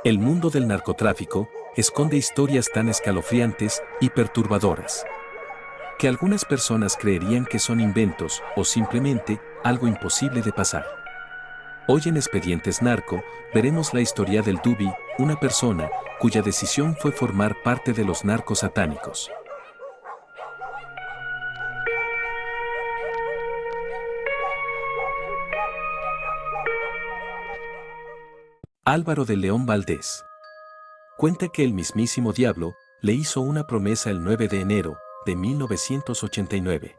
El mundo del narcotráfico esconde historias tan escalofriantes y perturbadoras que algunas personas creerían que son inventos o simplemente algo imposible de pasar. Hoy en Expedientes Narco veremos la historia del Dubi, una persona cuya decisión fue formar parte de los narcos satánicos. Álvaro de León Valdés cuenta que el mismísimo diablo le hizo una promesa el 9 de enero de 1989.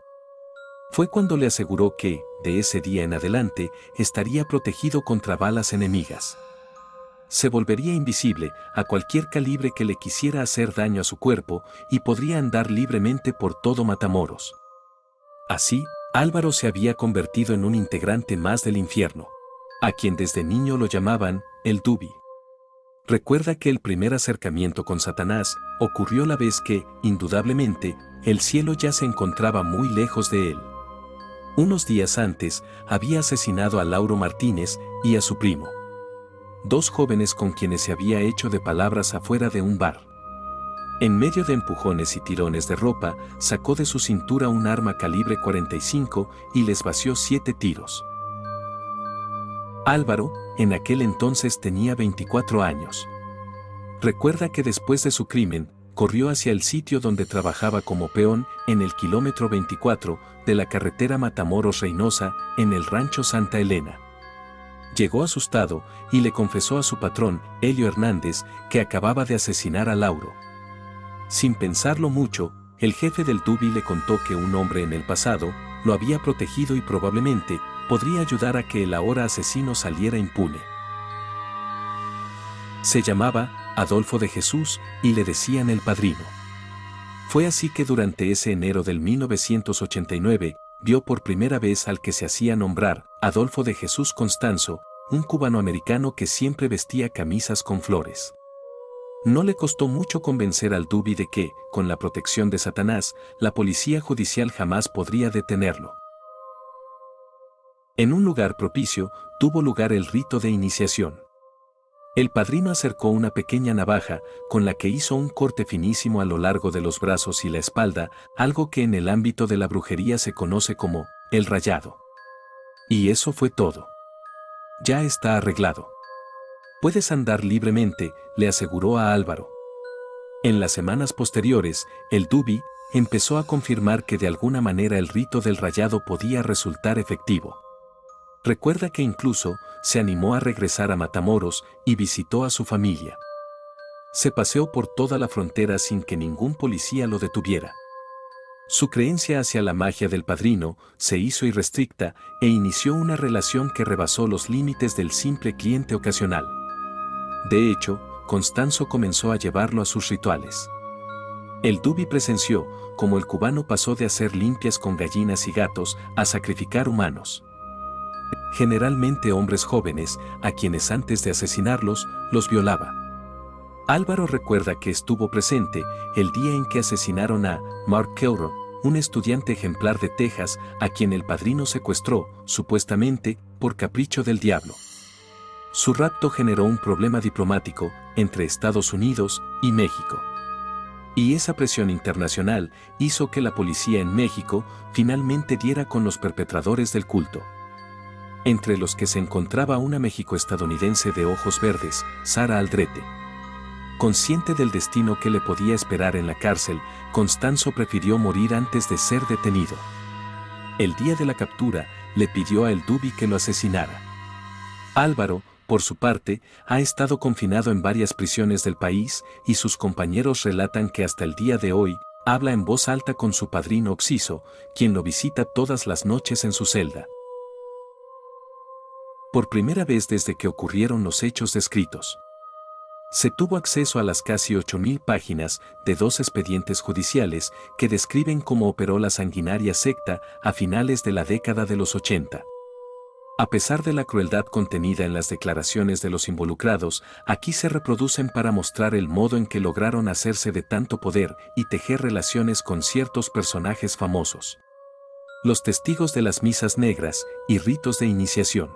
Fue cuando le aseguró que, de ese día en adelante, estaría protegido contra balas enemigas. Se volvería invisible a cualquier calibre que le quisiera hacer daño a su cuerpo y podría andar libremente por todo Matamoros. Así, Álvaro se había convertido en un integrante más del infierno, a quien desde niño lo llamaban el Dubi. Recuerda que el primer acercamiento con Satanás ocurrió la vez que, indudablemente, el cielo ya se encontraba muy lejos de él. Unos días antes, había asesinado a Lauro Martínez y a su primo, dos jóvenes con quienes se había hecho de palabras afuera de un bar. En medio de empujones y tirones de ropa, sacó de su cintura un arma calibre 45 y les vació 7 tiros. Álvaro, en aquel entonces tenía 24 años. Recuerda que después de su crimen, corrió hacia el sitio donde trabajaba como peón en el kilómetro 24 de la carretera Matamoros-Reynosa, en el rancho Santa Elena. Llegó asustado y le confesó a su patrón, Helio Hernández, que acababa de asesinar a Lauro. Sin pensarlo mucho, el jefe del Dubi le contó que un hombre en el pasado lo había protegido y probablemente podría ayudar a que el ahora asesino saliera impune. Se llamaba Adolfo de Jesús y le decían el Padrino. Fue así que durante ese enero del 1989, vio por primera vez al que se hacía nombrar Adolfo de Jesús Constanzo, un cubanoamericano que siempre vestía camisas con flores. No le costó mucho convencer al Dubi de que, con la protección de Satanás, la policía judicial jamás podría detenerlo. En un lugar propicio, tuvo lugar el rito de iniciación. El padrino acercó una pequeña navaja, con la que hizo un corte finísimo a lo largo de los brazos y la espalda, algo que en el ámbito de la brujería se conoce como el rayado. Y eso fue todo. Ya está arreglado. Puedes andar libremente, le aseguró a Álvaro. En las semanas posteriores, el Dubi empezó a confirmar que de alguna manera el rito del rayado podía resultar efectivo. Recuerda que incluso se animó a regresar a Matamoros y visitó a su familia. Se paseó por toda la frontera sin que ningún policía lo detuviera. Su creencia hacia la magia del padrino se hizo irrestricta e inició una relación que rebasó los límites del simple cliente ocasional. De hecho, Constanzo comenzó a llevarlo a sus rituales. El Dubi presenció cómo el cubano pasó de hacer limpias con gallinas y gatos a sacrificar humanos. Generalmente hombres jóvenes, a quienes antes de asesinarlos, los violaba. Álvaro recuerda que estuvo presente el día en que asesinaron a Mark Kelrock, un estudiante ejemplar de Texas, a quien el padrino secuestró, supuestamente, por capricho del diablo. Su rapto generó un problema diplomático entre Estados Unidos y México. Y esa presión internacional hizo que la policía en México finalmente diera con los perpetradores del culto. Entre los que se encontraba una mexico-estadounidense de ojos verdes, Sara Aldrete. Consciente del destino que le podía esperar en la cárcel, Constanzo prefirió morir antes de ser detenido. El día de la captura, le pidió a el Dubi que lo asesinara. Álvaro, por su parte, ha estado confinado en varias prisiones del país y sus compañeros relatan que hasta el día de hoy, habla en voz alta con su padrino Oxiso, quien lo visita todas las noches en su celda. Por primera vez desde que ocurrieron los hechos descritos, se tuvo acceso a las casi 8.000 páginas de 2 expedientes judiciales que describen cómo operó la sanguinaria secta a finales de la década de los 80. A pesar de la crueldad contenida en las declaraciones de los involucrados, aquí se reproducen para mostrar el modo en que lograron hacerse de tanto poder y tejer relaciones con ciertos personajes famosos. Los testigos de las misas negras y ritos de iniciación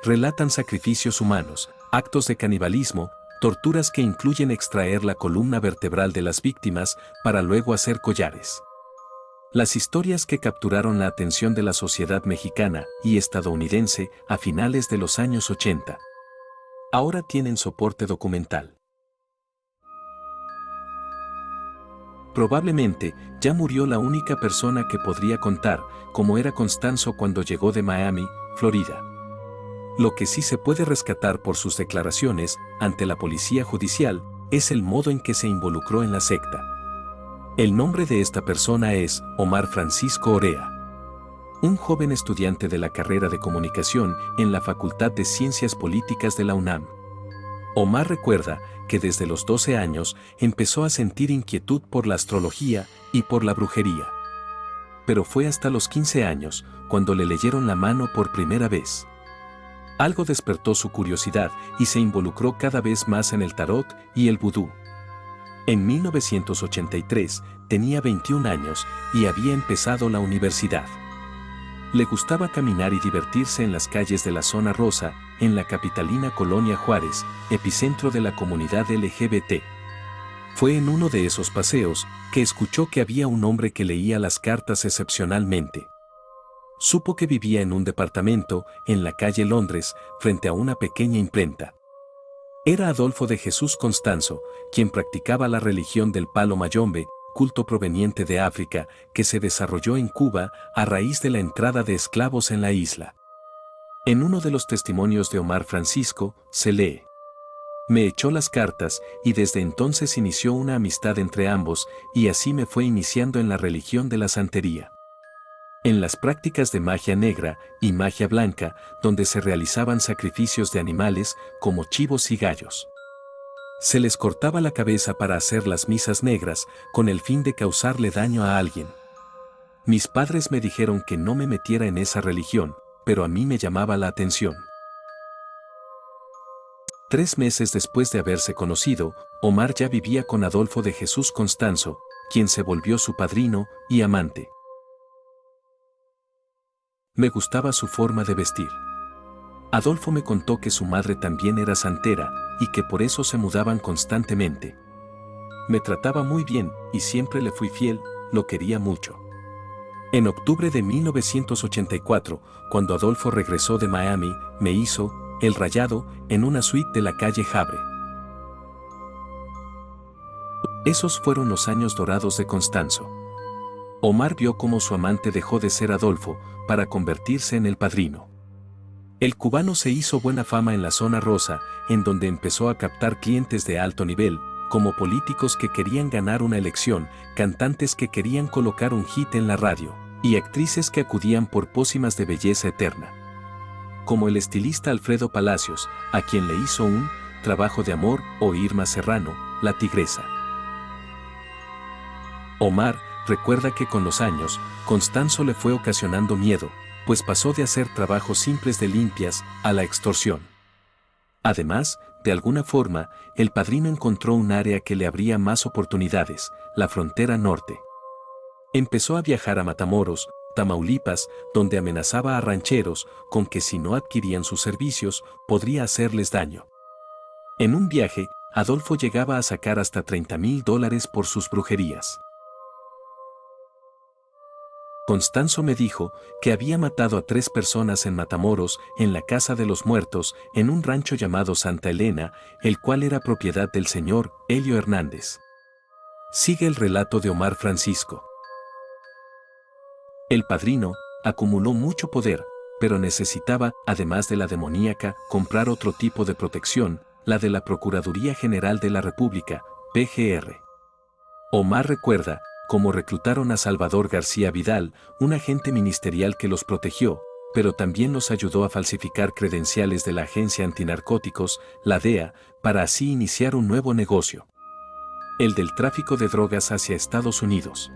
relatan sacrificios humanos, actos de canibalismo, torturas que incluyen extraer la columna vertebral de las víctimas para luego hacer collares. Las historias que capturaron la atención de la sociedad mexicana y estadounidense a finales de los años 80. Ahora tienen soporte documental. Probablemente ya murió la única persona que podría contar cómo era Constanzo cuando llegó de Miami, Florida. Lo que sí se puede rescatar por sus declaraciones ante la policía judicial es el modo en que se involucró en la secta. El nombre de esta persona es Omar Francisco Orea, un joven estudiante de la carrera de comunicación en la Facultad de Ciencias Políticas de la UNAM. Omar recuerda que desde los 12 años empezó a sentir inquietud por la astrología y por la brujería. Pero fue hasta los 15 años cuando le leyeron la mano por primera vez. Algo despertó su curiosidad y se involucró cada vez más en el tarot y el vudú. En 1983 tenía 21 años y había empezado la universidad. Le gustaba caminar y divertirse en las calles de la Zona Rosa, en la capitalina Colonia Juárez, epicentro de la comunidad LGBT. Fue en uno de esos paseos que escuchó que había un hombre que leía las cartas excepcionalmente. Supo que vivía en un departamento, en la calle Londres, frente a una pequeña imprenta. Era Adolfo de Jesús Constanzo, quien practicaba la religión del palo mayombe, culto proveniente de África, que se desarrolló en Cuba a raíz de la entrada de esclavos en la isla. En uno de los testimonios de Omar Francisco, se lee: me echó las cartas y desde entonces inició una amistad entre ambos y así me fue iniciando en la religión de la santería. En las prácticas de magia negra y magia blanca, donde se realizaban sacrificios de animales como chivos y gallos. Se les cortaba la cabeza para hacer las misas negras con el fin de causarle daño a alguien. Mis padres me dijeron que no me metiera en esa religión, pero a mí me llamaba la atención. 3 meses después de haberse conocido, Omar ya vivía con Adolfo de Jesús Constanzo, quien se volvió su padrino y amante. Me gustaba su forma de vestir. Adolfo me contó que su madre también era santera y que por eso se mudaban constantemente. Me trataba muy bien y siempre le fui fiel, lo quería mucho. En octubre de 1984, cuando Adolfo regresó de Miami, me hizo el rayado en una suite de la calle Havre. Esos fueron los años dorados de Constanzo. Omar vio cómo su amante dejó de ser Adolfo para convertirse en el padrino. El cubano se hizo buena fama en la Zona Rosa, en donde empezó a captar clientes de alto nivel, como políticos que querían ganar una elección, cantantes que querían colocar un hit en la radio, y actrices que acudían por pócimas de belleza eterna. Como el estilista Alfredo Palacios, a quien le hizo un trabajo de amor, o Irma Serrano, la tigresa. Omar recuerda que con los años, Constanzo le fue ocasionando miedo, pues pasó de hacer trabajos simples de limpias a la extorsión. Además, de alguna forma, el padrino encontró un área que le abría más oportunidades, la frontera norte. Empezó a viajar a Matamoros, Tamaulipas, donde amenazaba a rancheros con que si no adquirían sus servicios, podría hacerles daño. En un viaje, Adolfo llegaba a sacar hasta $30,000 por sus brujerías. Constanzo me dijo que había matado a 3 personas en Matamoros, en la Casa de los Muertos, en un rancho llamado Santa Elena, el cual era propiedad del señor Helio Hernández. Sigue el relato de Omar Francisco. El padrino acumuló mucho poder, pero necesitaba, además de la demoníaca, comprar otro tipo de protección, la de la Procuraduría General de la República, PGR. Omar recuerda cómo reclutaron a Salvador García Vidal, un agente ministerial que los protegió, pero también los ayudó a falsificar credenciales de la Agencia Antinarcóticos, la DEA, para así iniciar un nuevo negocio: el del tráfico de drogas hacia Estados Unidos.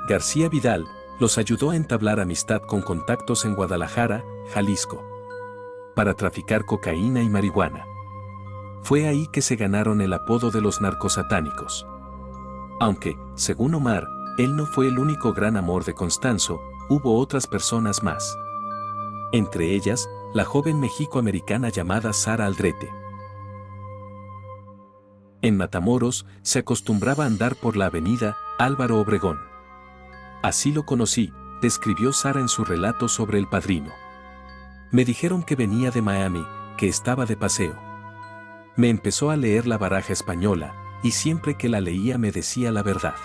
García Vidal los ayudó a entablar amistad con contactos en Guadalajara, Jalisco, para traficar cocaína y marihuana. Fue ahí que se ganaron el apodo de los narcosatánicos. Aunque, según Omar, él no fue el único gran amor de Constanzo, hubo otras personas más. Entre ellas, la joven mexicoamericana llamada Sara Aldrete. En Matamoros se acostumbraba a andar por la avenida Álvaro Obregón. Así lo conocí, describió Sara en su relato sobre El Padrino. Me dijeron que venía de Miami, que estaba de paseo. Me empezó a leer la baraja española, y siempre que la leía me decía la verdad.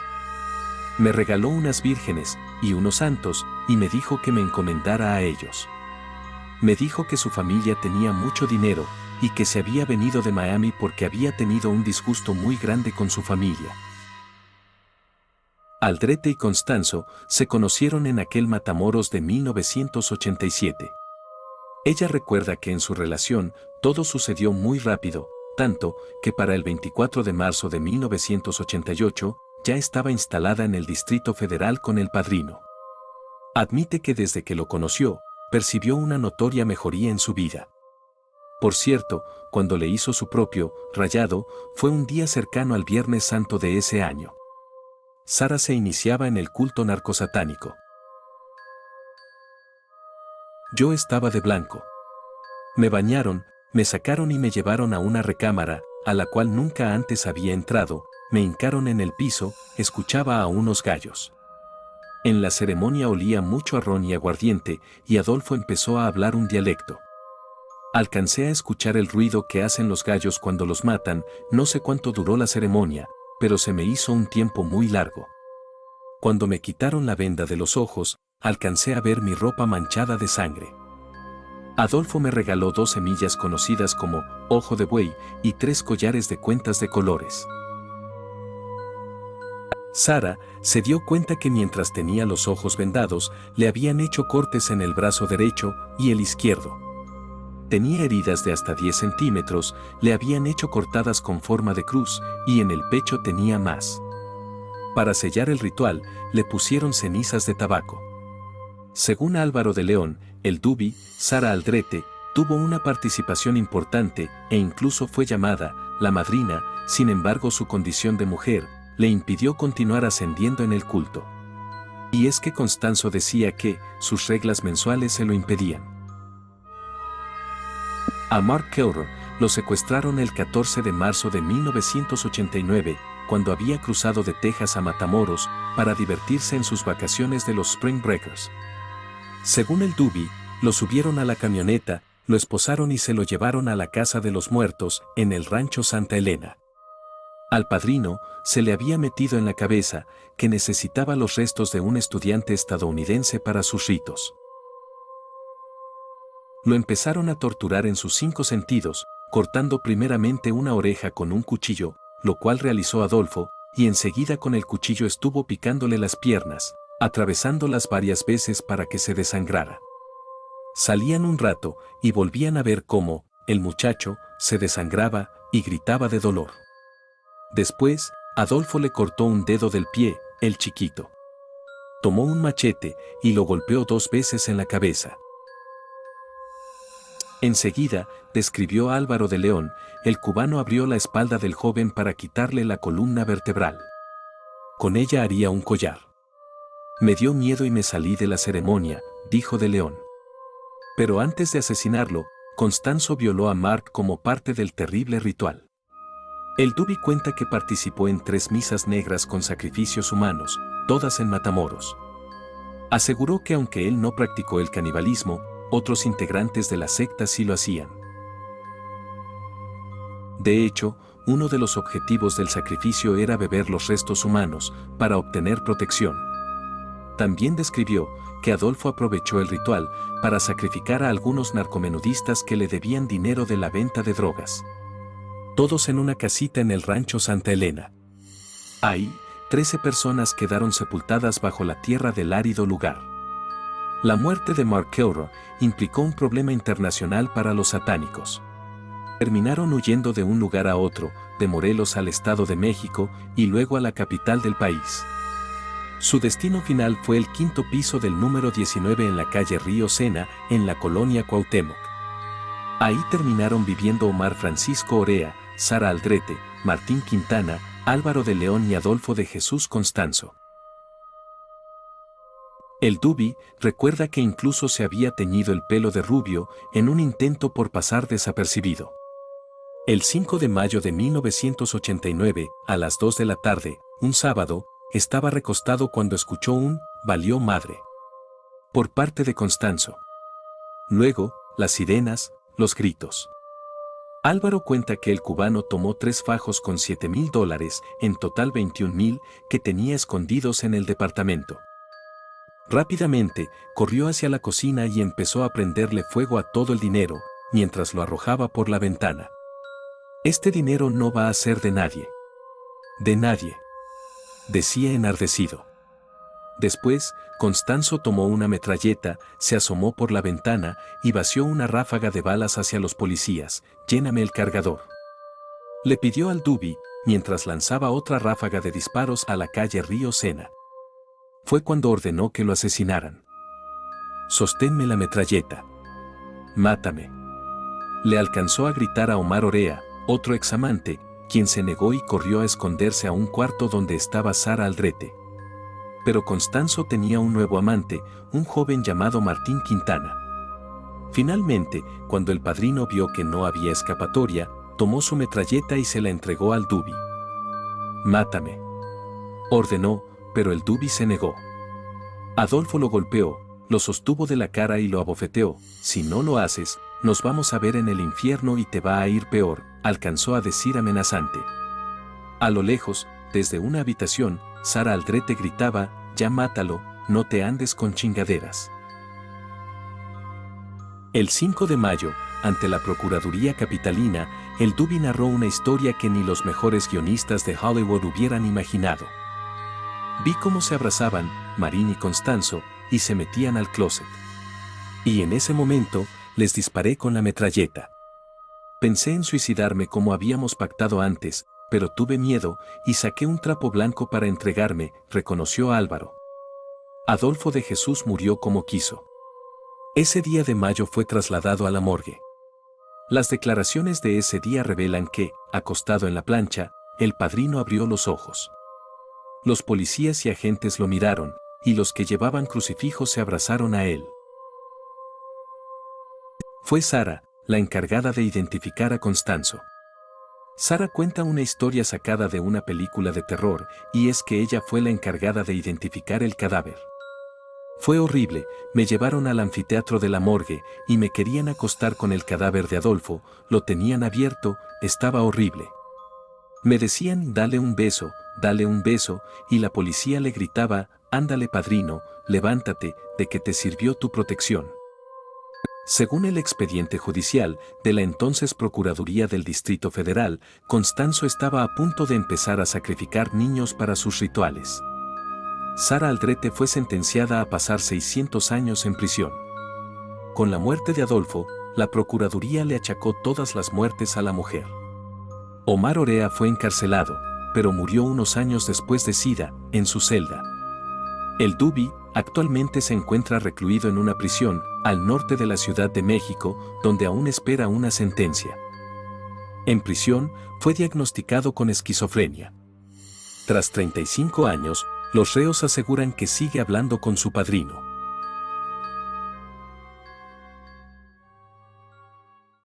Me regaló unas vírgenes y unos santos, y me dijo que me encomendara a ellos. Me dijo que su familia tenía mucho dinero, y que se había venido de Miami porque había tenido un disgusto muy grande con su familia. Aldrete y Constanzo se conocieron en aquel Matamoros de 1987. Ella recuerda que en su relación todo sucedió muy rápido, tanto que para el 24 de marzo de 1988 ya estaba instalada en el Distrito Federal con El Padrino. Admite que desde que lo conoció, percibió una notoria mejoría en su vida. Por cierto, cuando le hizo su propio rayado, fue un día cercano al Viernes Santo de ese año. Sara se iniciaba en el culto narcosatánico. Yo estaba de blanco. Me bañaron, me sacaron y me llevaron a una recámara, a la cual nunca antes había entrado, me hincaron en el piso, escuchaba a unos gallos. En la ceremonia olía mucho a ron y aguardiente, y Adolfo empezó a hablar un dialecto. Alcancé a escuchar el ruido que hacen los gallos cuando los matan, no sé cuánto duró la ceremonia, pero se me hizo un tiempo muy largo. Cuando me quitaron la venda de los ojos, alcancé a ver mi ropa manchada de sangre. Adolfo me regaló 2 semillas conocidas como ojo de buey y 3 collares de cuentas de colores. Sara se dio cuenta que mientras tenía los ojos vendados, le habían hecho cortes en el brazo derecho y el izquierdo. Tenía heridas de hasta 10 centímetros, le habían hecho cortadas con forma de cruz, y en el pecho tenía más. Para sellar el ritual, le pusieron cenizas de tabaco. Según Álvaro de León, el Dubi, Sara Aldrete, tuvo una participación importante e incluso fue llamada la madrina, sin embargo su condición de mujer le impidió continuar ascendiendo en el culto. Y es que Constanzo decía que sus reglas mensuales se lo impedían. A Mark Kelrock lo secuestraron el 14 de marzo de 1989, cuando había cruzado de Texas a Matamoros para divertirse en sus vacaciones de los Spring Breakers. Según el Dubi, lo subieron a la camioneta, lo esposaron y se lo llevaron a la casa de los muertos, en el rancho Santa Elena. Al Padrino se le había metido en la cabeza que necesitaba los restos de un estudiante estadounidense para sus ritos. Lo empezaron a torturar en sus 5 sentidos, cortando primeramente una oreja con un cuchillo, lo cual realizó Adolfo, y enseguida con el cuchillo estuvo picándole las piernas, atravesándolas varias veces para que se desangrara. Salían un rato y volvían a ver cómo el muchacho se desangraba y gritaba de dolor. Después, Adolfo le cortó un dedo del pie, el chiquito. Tomó un machete y lo golpeó 2 veces en la cabeza. Enseguida, describió Álvaro de León, el cubano abrió la espalda del joven para quitarle la columna vertebral. Con ella haría un collar. Me dio miedo y me salí de la ceremonia, dijo de León. Pero antes de asesinarlo, Constanzo violó a Mark como parte del terrible ritual. El Dubi cuenta que participó en 3 misas negras con sacrificios humanos, todas en Matamoros. Aseguró que aunque él no practicó el canibalismo, otros integrantes de la secta sí lo hacían. De hecho, uno de los objetivos del sacrificio era beber los restos humanos, para obtener protección. También describió que Adolfo aprovechó el ritual para sacrificar a algunos narcomenudistas que le debían dinero de la venta de drogas. Todos en una casita en el rancho Santa Elena. Ahí, 13 personas quedaron sepultadas bajo la tierra del árido lugar. La muerte de Mark Kelrock implicó un problema internacional para los satánicos. Terminaron huyendo de un lugar a otro, de Morelos al Estado de México y luego a la capital del país. Su destino final fue el 5º piso del número 19 en la calle Río Sena, en la colonia Cuauhtémoc. Ahí terminaron viviendo Omar Francisco Orea, Sara Aldrete, Martín Quintana, Álvaro de León y Adolfo de Jesús Constanzo. El Dubi recuerda que incluso se había teñido el pelo de rubio en un intento por pasar desapercibido. El 5 de mayo de 1989, a las 2 de la tarde, un sábado, estaba recostado cuando escuchó un «valió madre» por parte de Constanzo. Luego, las sirenas, los gritos. Álvaro cuenta que el cubano tomó 3 fajos con $7,000, en total 21,000, que tenía escondidos en el departamento. Rápidamente, corrió hacia la cocina y empezó a prenderle fuego a todo el dinero, mientras lo arrojaba por la ventana. «Este dinero no va a ser de nadie. De nadie», decía enardecido. Después, Constanzo tomó una metralleta, se asomó por la ventana y vació una ráfaga de balas hacia los policías. «Lléname el cargador», le pidió al Dubi, mientras lanzaba otra ráfaga de disparos a la calle Río Sena. Fue cuando ordenó que lo asesinaran. «Sosténme la metralleta. Mátame», le alcanzó a gritar a Omar Orea, otro examante, quien se negó y corrió a esconderse a un cuarto donde estaba Sara Aldrete. Pero Constanzo tenía un nuevo amante, un joven llamado Martín Quintana. Finalmente, cuando el padrino vio que no había escapatoria, tomó su metralleta y se la entregó al Dubi. «Mátame», ordenó, pero el Dubi se negó. Adolfo lo golpeó, lo sostuvo de la cara y lo abofeteó. «Si no lo haces, nos vamos a ver en el infierno y te va a ir peor», alcanzó a decir amenazante. A lo lejos, desde una habitación, Sara Aldrete gritaba: «Ya mátalo, no te andes con chingaderas». El 5 de mayo, ante la Procuraduría Capitalina, el Dubi narró una historia que ni los mejores guionistas de Hollywood hubieran imaginado. «Vi cómo se abrazaban, Marín y Constanzo, y se metían al closet. Y en ese momento, les disparé con la metralleta. Pensé en suicidarme como habíamos pactado antes, pero tuve miedo y saqué un trapo blanco para entregarme», reconoció Álvaro. Adolfo de Jesús murió como quiso. Ese día de mayo fue trasladado a la morgue. Las declaraciones de ese día revelan que, acostado en la plancha, el padrino abrió los ojos. Los policías y agentes lo miraron, y los que llevaban crucifijos se abrazaron a él. Fue Sara, la encargada de identificar a Constanzo. Sara cuenta una historia sacada de una película de terror, y es que ella fue la encargada de identificar el cadáver. «Fue horrible, me llevaron al anfiteatro de la morgue y me querían acostar con el cadáver de Adolfo, lo tenían abierto, estaba horrible. Me decían dale un beso, y la policía le gritaba, ándale padrino, levántate, de que te sirvió tu protección». Según el expediente judicial de la entonces Procuraduría del Distrito Federal, Constanzo estaba a punto de empezar a sacrificar niños para sus rituales. Sara Aldrete fue sentenciada a pasar 600 años en prisión. Con la muerte de Adolfo, la Procuraduría le achacó todas las muertes a la mujer. Omar Orea fue encarcelado, pero murió unos años después de SIDA, en su celda. El Dubi actualmente se encuentra recluido en una prisión, al norte de la Ciudad de México, donde aún espera una sentencia. En prisión, fue diagnosticado con esquizofrenia. Tras 35 años, los reos aseguran que sigue hablando con su padrino.